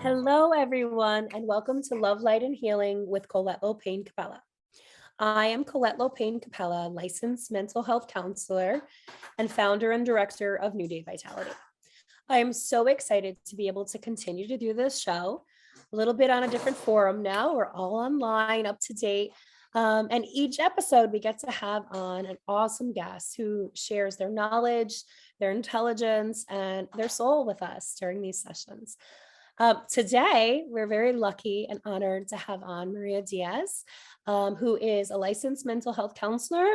Hello, everyone, and welcome to Love, Light, and Healing with Colette Lopane Capella. I am Colette Lopane Capella, licensed mental health counselor and founder and director of New Day Vitality. I am so excited to be able to continue to do this show a little bit on a different forum now. We're all online, up to date. And each episode, we get to have on an awesome guest who shares their knowledge, their intelligence, and their soul with us during these sessions. Today, we're very lucky and honored to have on Maria Diaz, who is a licensed mental health counselor,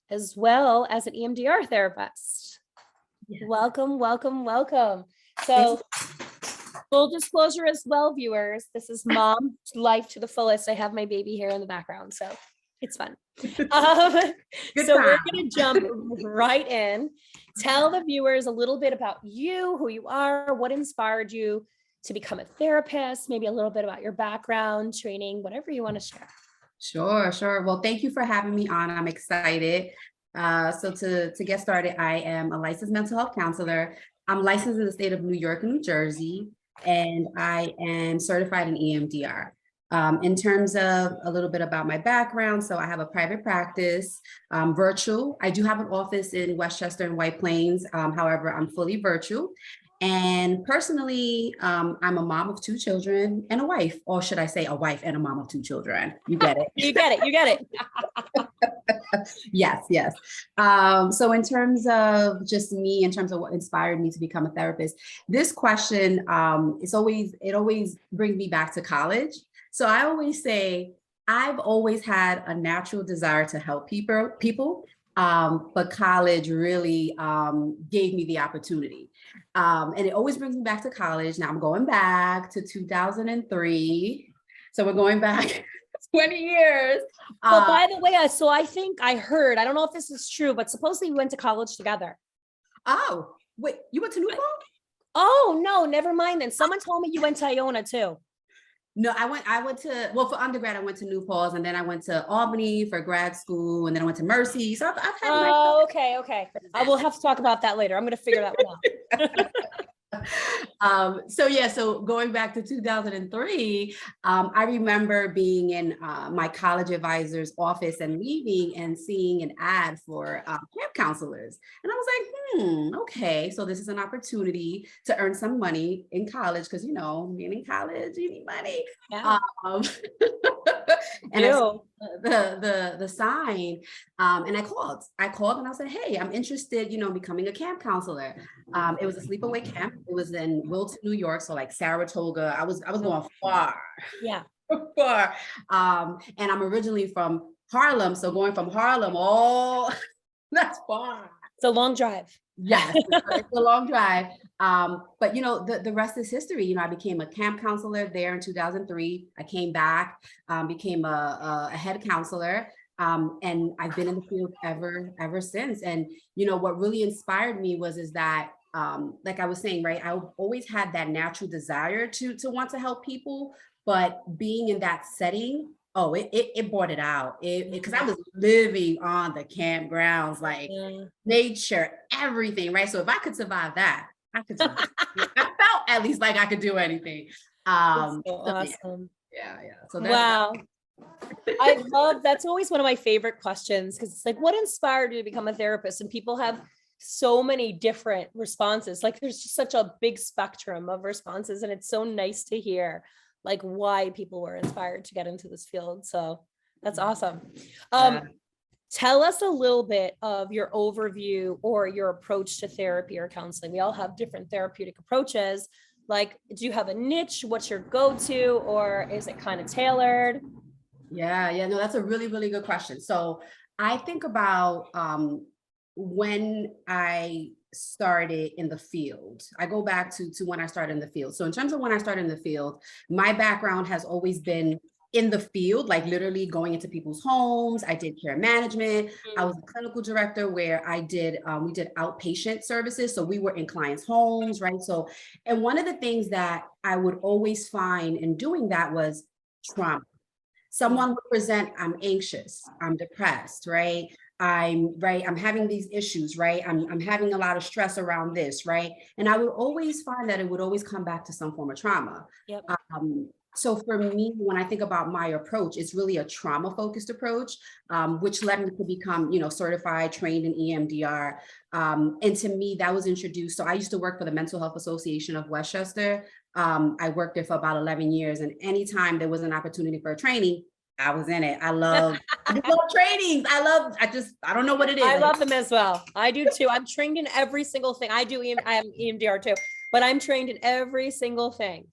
as well as an EMDR therapist. Yes. Welcome, welcome, welcome. So full disclosure as well, viewers, this is mom life to the fullest. I have my baby here in the background, so it's fun. So we're going to jump right in. Tell the viewers a little bit about you, who you are, what inspired you to become a therapist, maybe a little bit about your background, training, whatever you want to share. Sure. Well, thank you for having me on. I'm excited. So to get started, I am a licensed mental health counselor. I'm licensed in the state of New York and New Jersey, and I am certified in EMDR. In terms of a little bit about my background, so I have a private practice, virtual. I do have an office in Westchester and White Plains. However, I'm fully virtual. And personally, I'm a mom of 2 children and a wife, or should I say a wife and a mom of 2 children? You get it. You get it. Yes. So in terms of just me, in terms of what inspired me to become a therapist, this question, it always brings me back to college. So I always say, I've always had a natural desire to help people. But college really gave me the opportunity. And it always brings me back to college. Now I'm going back to 2003. So we're going back 20 years. Well, by the way, so I think I heard, I don't know if this is true, but supposedly we went to college together. Oh, wait, you went to New Paltz? Oh, no, never mind then. Someone told me you went to Iona too. No, I went to, well, for undergrad, I went to New Paltz, and then I went to Albany for grad school, and then I went to Mercy. So I've had okay. I will have to talk about that later. I'm going to figure that one out. So going back to 2003, I remember being in my college advisor's office and leaving and seeing an ad for camp counselors. And I was like, okay, so this is an opportunity to earn some money in college, because, being in college, you need money. Yeah. And I saw the sign, and I called and I said, hey, I'm interested, becoming a camp counselor. It was a sleepaway camp. It was in Wilton, New York. So like Saratoga, I was going far. Yeah. Far. And I'm originally from Harlem. So going from Harlem, that's far. It's a long drive. Yes, it's a long drive. But the rest is history. I became a camp counselor there in 2003. I came back, became a head counselor. And I've been in the field ever since. And, what really inspired me is that, like I was saying, right, I always had that natural desire to want to help people, but being in that setting, it brought it out. Because I was living on the campgrounds, like nature, everything, right? So if I could survive that, I could survive. I felt at least like I could do anything. That's so awesome. Yeah. So wow. I love, that's always one of my favorite questions, because it's like, what inspired you to become a therapist? And people have so many different responses. Like there's just such a big spectrum of responses, and it's so nice to hear like why people were inspired to get into this field. So that's awesome. Tell us a little bit of your overview or your approach to therapy or counseling. We all have different therapeutic approaches. Like, do you have a niche? What's your go-to, or is it kind of tailored? Yeah, no, that's a really, really good question. So I think about when I started in the field. I go back to when I started in the field. So in terms of when I started in the field, my background has always been in the field, like literally going into people's homes. I did care management. I was a clinical director where we did outpatient services. So we were in clients' homes, right? So, and one of the things that I would always find in doing that was trauma. Someone would present, I'm anxious, I'm depressed, right? I'm having these issues, right? I'm having a lot of stress around this, right? And I would always find that it would always come back to some form of trauma. Yep. So for me, when I think about my approach, it's really a trauma-focused approach, which led me to become, certified, trained in EMDR. And to me, that was introduced. So I used to work for the Mental Health Association of Westchester. I worked there for about 11 years. And anytime there was an opportunity for a training, I was in it. I love trainings. I don't know what it is. I love them as well. I do too. I'm trained in every single thing. I am EMDR too, but I'm trained in every single thing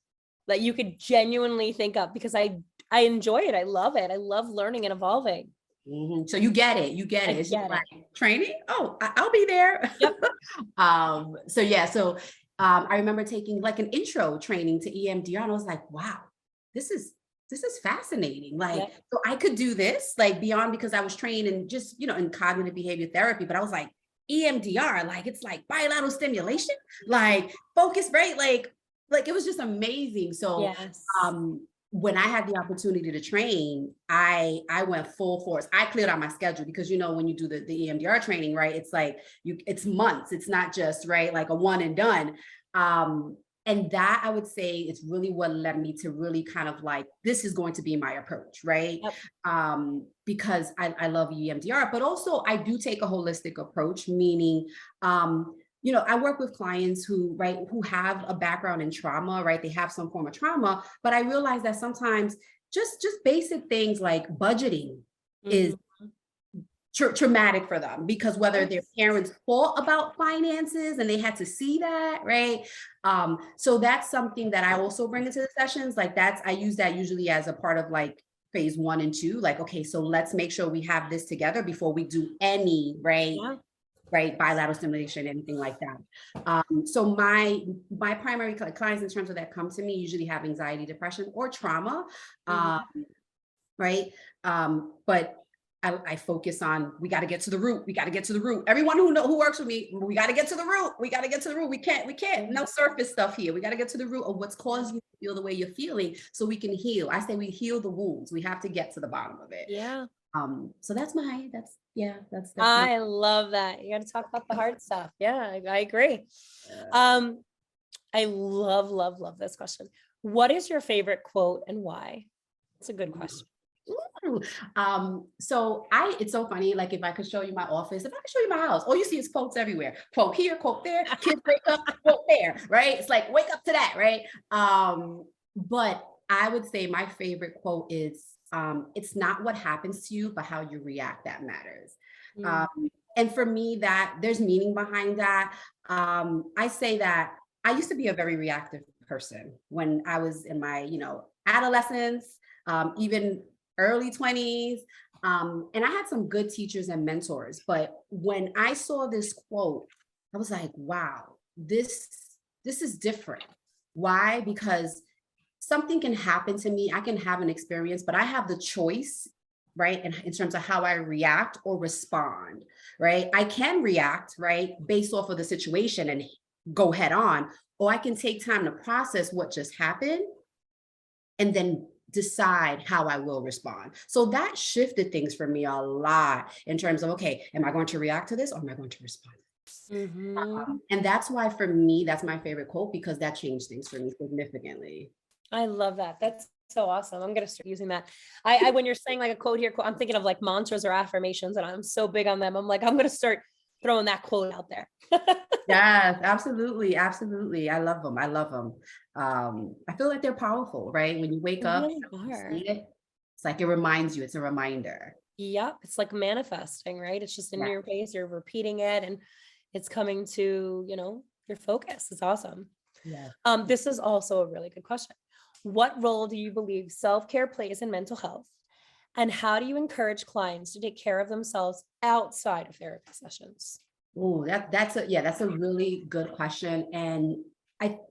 that you could genuinely think of because I enjoy it. I love it. I love learning and evolving. Mm-hmm. So you get it. It's just like training. Oh, I'll be there. Yep. So I remember taking like an intro training to EMDR and I was like, wow, this is fascinating. Like, yep. So I could do this like beyond, because I was trained in just, in cognitive behavior therapy, but I was like, EMDR, like, it's like bilateral stimulation, like focus, right? Like it was just amazing. So, yes. When I had the opportunity to train, I went full force. I cleared out my schedule because, when you do the EMDR training, right, it's like it's months. It's not just right, like a one and done. And that, I would say, is really what led me to really kind of like, this is going to be my approach, right? Yep. Because I love EMDR, but also I do take a holistic approach, meaning, I work with clients who have a background in trauma, right? They have some form of trauma, but I realize that sometimes just basic things like budgeting is traumatic for them, because whether their parents thought about finances and they had to see that, right? So that's something that I also bring into the sessions. Like I use that usually as a part of like phase 1 and 2, like, okay, so let's make sure we have this together before we do any, right? Yeah. Right, bilateral stimulation, anything like that. So my primary clients in terms of that come to me usually have anxiety, depression, or trauma, right? But I focus on, we got to get to the root. We got to get to the root. Everyone who works with me, we got to get to the root. We got to get to the root. We can't, no surface stuff here. We got to get to the root of what's causing you to feel the way you're feeling so we can heal. I say we heal the wounds. We have to get to the bottom of it. Yeah. So that's I love that. You got to talk about the hard stuff. Yeah, I agree. I love this question. What is your favorite quote and why? It's a good question. So it's so funny. Like, if I could show you my office, if I could show you my house, all you see is quotes everywhere. Quote here, quote there, kids wake up, quote there, right? It's like, wake up to that, right? But I would say my favorite quote is, it's not what happens to you, but how you react that matters. And for me, that there's meaning behind that. I say that I used to be a very reactive person when I was in my, adolescence, even early 20s. And I had some good teachers and mentors, but when I saw this quote, I was like, wow, this is different. Why? Because something can happen to me. I can have an experience, but I have the choice, right? In terms of how I react or respond, right? I can react, right, based off of the situation and go head on, or I can take time to process what just happened and then decide how I will respond. So that shifted things for me a lot in terms of, okay, am I going to react to this or am I going to respond? And that's why, for me, that's my favorite quote, because that changed things for me significantly. I love that. That's so awesome. I'm going to start using that. I when you're saying like a quote here, I'm thinking of like mantras or affirmations, and I'm so big on them. I'm like, I'm going to start throwing that quote out there. Yes, absolutely. Absolutely. I love them. I feel like they're powerful, right? When you wake up, you see it, it's like, it reminds you, it's a reminder. Yep. It's like manifesting, right? It's just in your face, you're repeating it and it's coming to, your focus. It's awesome. Yeah. This is also a really good question. What role do you believe self-care plays in mental health? And how do you encourage clients to take care of themselves outside of therapy sessions? Oh, that's a really good question. And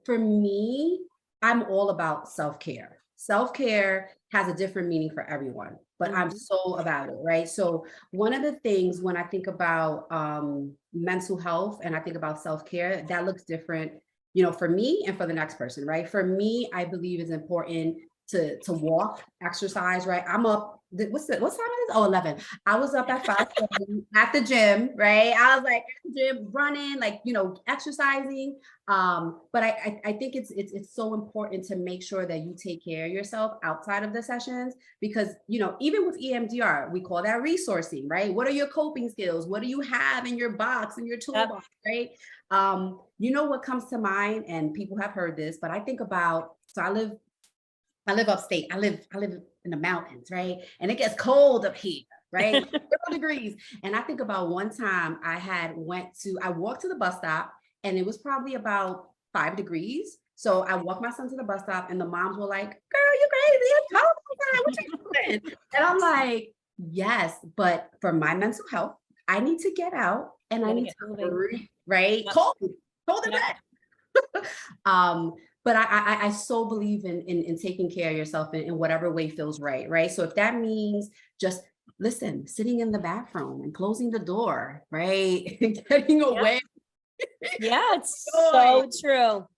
for me, I'm all about self-care. Self-care has a different meaning for everyone, but I'm so about it, right? So one of the things when I think about mental health and I think about self-care, that looks different, for me and for the next person, right? For me, I believe it's important to walk, exercise, right? I'm up What time is it? Oh, 11. I was up at 5 at the gym, right? I was like at the gym running, like, exercising. But I think it's so important to make sure that you take care of yourself outside of the sessions, because, even with EMDR, we call that resourcing, right? What are your coping skills? What do you have in your box, in your toolbox, right? What comes to mind, and people have heard this, but I think about, so I live upstate. I live in the mountains, right? And it gets cold up here, right? 0 degrees. And I think about one time I walked to the bus stop, and it was probably about 5 degrees. So I walked my son to the bus stop, and the moms were like, "Girl, you crazy? It's cold outside. What you doing?" And I'm like, yes, but for my mental health, I need to get out, and I need to breathe, right? Yep. Cold and Yep. wet. But I so believe in taking care of yourself in whatever way feels right, right? So if that means just sitting in the bathroom and closing the door, right? Getting away. Yeah, it's so true.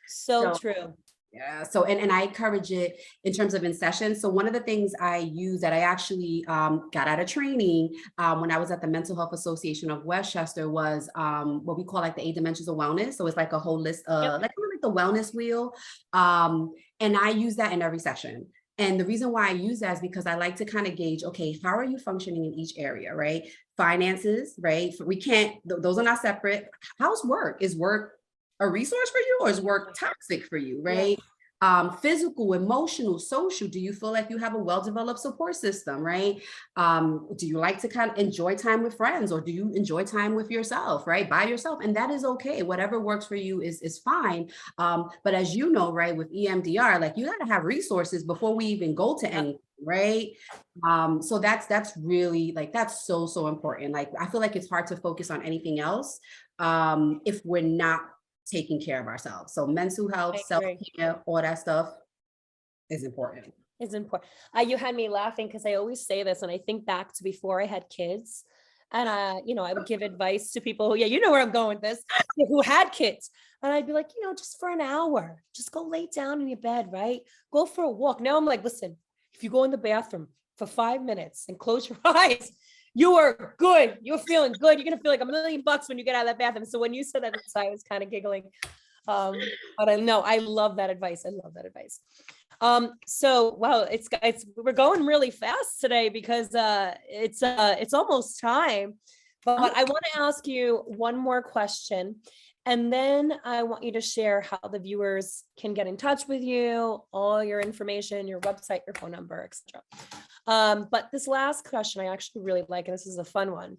So So, true. yeah. So, and I encourage it in terms of in sessions. So one of the things I use that I actually got out of training when I was at the Mental Health Association of Westchester was what we call like the 8 dimensions of wellness. So it's like a whole list of like the wellness wheel. And I use that in every session. And the reason why I use that is because I like to kind of gauge, okay, how are you functioning in each area, right? Finances, right? We can't, those are not separate. How's work? Is work a resource for you, or is work toxic for you, right? Physical, emotional, social. Do you feel like you have a well-developed support system, right? Do you like to kind of enjoy time with friends, or do you enjoy time with yourself, right? By yourself. And that is okay. Whatever works for you is fine. But as you know, right, with EMDR, like you got to have resources before we even go to anything, right? So that's really like, that's so important. Like, I feel like it's hard to focus on anything else if we're not taking care of ourselves. So mental health, self-care, all that stuff is important. It's important. You had me laughing because I always say this, and I think back to before I had kids, and I would give advice to people who, you know where I'm going with this, who had kids, and I'd be like, just for an hour, just go lay down in your bed, right? Go for a walk. Now I'm like, listen, if you go in the bathroom for 5 minutes and close your eyes, you are good. You're feeling good. You're going to feel like $1 million when you get out of that bathroom. So when you said that, I was kind of giggling. But I know I love that advice. I love that advice. So wow, we're going really fast today because it's almost time. But I want to ask you one more question, and then I want you to share how the viewers can get in touch with you, all your information, your website, your phone number, etc. But this last question I actually really like, and this is a fun one.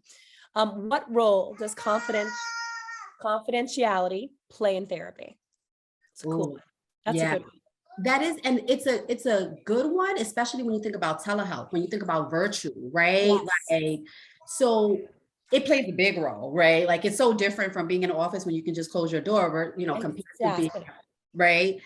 What role does confidentiality play in therapy? It's a cool one. That's a good one. That is, and it's a good one, especially when you think about telehealth, when you think about virtual, right? Yes. Like, so it plays a big role, right? Like, it's so different from being in an office when you can just close your door, compared to being, right?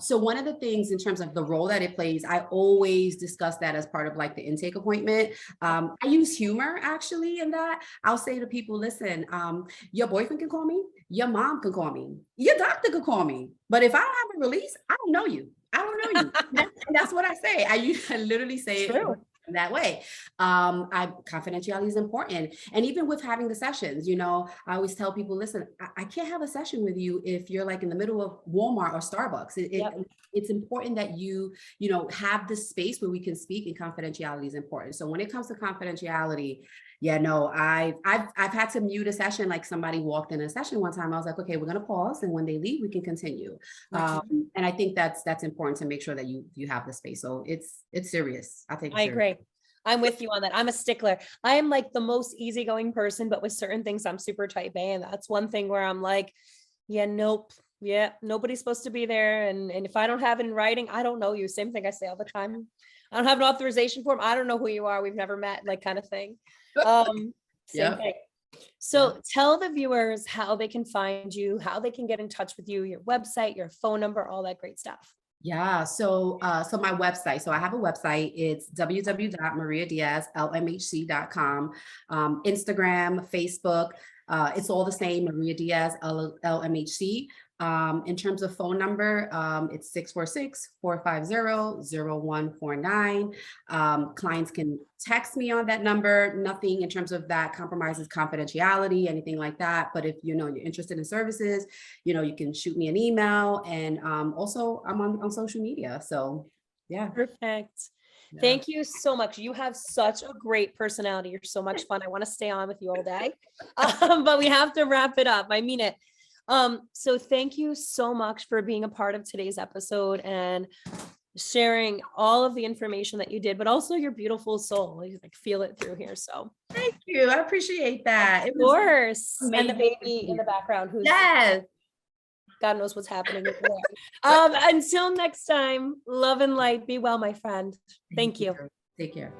So one of the things in terms of the role that it plays, I always discuss that as part of like the intake appointment. I use humor actually in that. I'll say to people, listen, your boyfriend can call me, your mom can call me, your doctor could call me, but if I don't have a release, I don't know you. I don't know you. That's what I say. I literally say it that way. Confidentiality is important. And even with having the sessions, I always tell people, listen, I can't have a session with you if you're like in the middle of Walmart or Starbucks. It's important that you have this space where we can speak, and confidentiality is important. So when it comes to confidentiality, I've had to mute a session. Like, somebody walked in a session one time. I was like, okay, we're going to pause. And when they leave, we can continue. And I think that's important to make sure that you have the space. So it's serious. I agree. I'm with you on that. I'm a stickler. I am like the most easygoing person, but with certain things, I'm super type A. And that's one thing where I'm like, nope. Yeah, nobody's supposed to be there. And if I don't have it in writing, I don't know you. Same thing I say all the time. I don't have an authorization form. I don't know who you are. We've never met, like, kind of thing. Same thing. So tell the viewers how they can find you, how they can get in touch with you, your website, your phone number, all that great stuff. Yeah. So my website, so I have a website, it's www.mariadiazlmhc.com, Instagram, Facebook, it's all the same, Maria Diaz LMHC. In terms of phone number, it's 646-450-0149. Clients can text me on that number. Nothing in terms of that compromises confidentiality, anything like that. But if you're interested in services, you can shoot me an email. And also I'm on social media. So yeah. Perfect. Yeah. Thank you so much. You have such a great personality. You're so much fun. I want to stay on with you all day, but we have to wrap it up. I mean it. So thank you so much for being a part of today's episode and sharing all of the information that you did, but also your beautiful soul. You like feel it through here. So Thank you. I appreciate that. of course. And the amazing. baby in the background who's Yes. God knows what's happening over there. Until next time, love and light. Be well, my friend. Thank you. Take care.